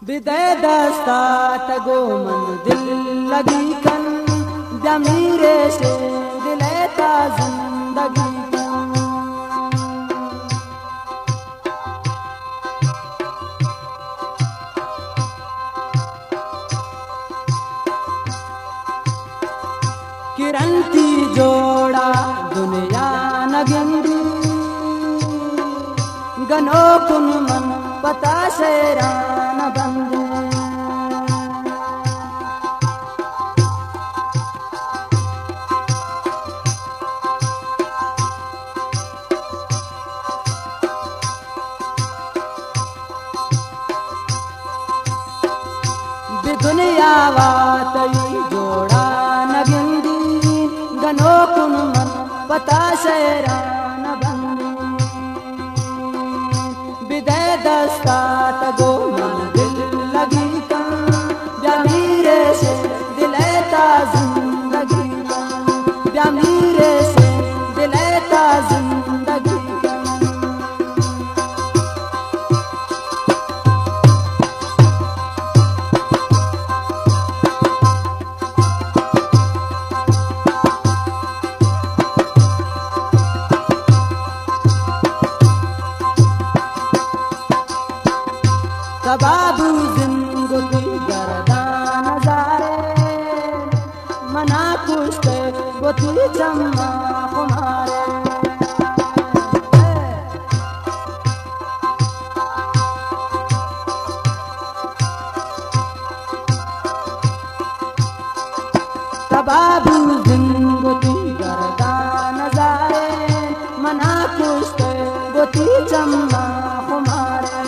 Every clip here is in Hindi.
विदय दस्ता तगो मन दिल लगी कन जमीरे से दिलेता जिंदगी किरंती जोड़ा दुनिया नगिंदी गनो कुन मन पता शेरान बंदे दुनिया वातई जोड़ा नगिंदी गनो कुन मन पता शेरान बंदे विदय दस्ता तगो मन दिल लगी कन जमीरे से दिलेता जिंदगी जमीरे से दिलेता जिंदगी बाबू जिंदगी गरदान जारे मना पुष्टे गोती चम्मा कुमारे बाबू जिंदगी गरदान जारे मना पुष्टे गोती चम्मा कुमारे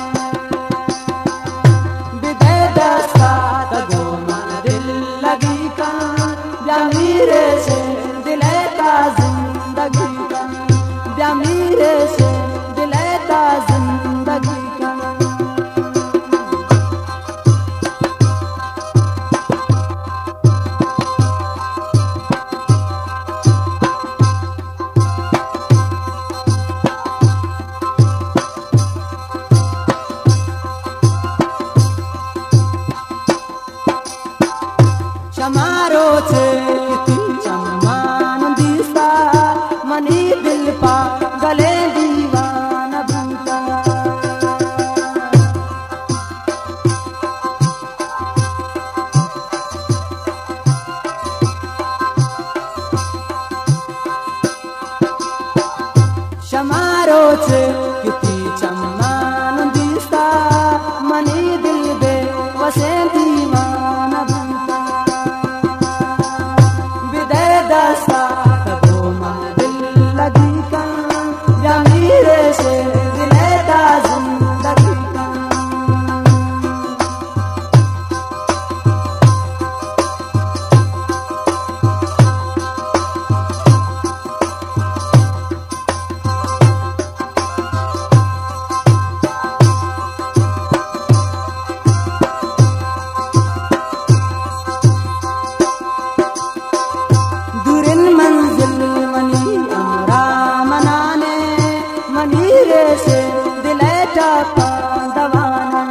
जमीरे से दिलेता जिंदगी जमीरे से दिलेता जिंदगी समारो छे सम्मान दिसा मनी दिल पा गले दीवान भूता समारो छे किती सम्मान दिसा मनी दिल बे वसे दीवान दस्ता तगो मन दिल लगी कन जमीरे से दिलेता जिंदगी से दिलेता पांडवाना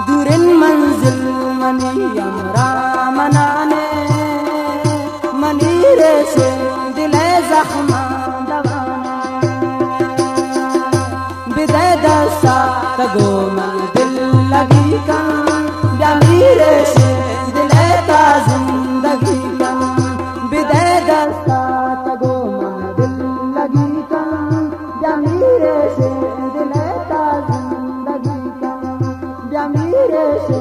दूरिन मंजिल मनी अमरा मनाने मनीरे से दिले जख्मा दवाना विदय दस्ता तगो मन दिल लगी कन जमीरे से दिलेता जिंदगी विदय दस्ता तगो मन दिल लगी कन जमीरे से दिलेता जिंदगी जमीरे से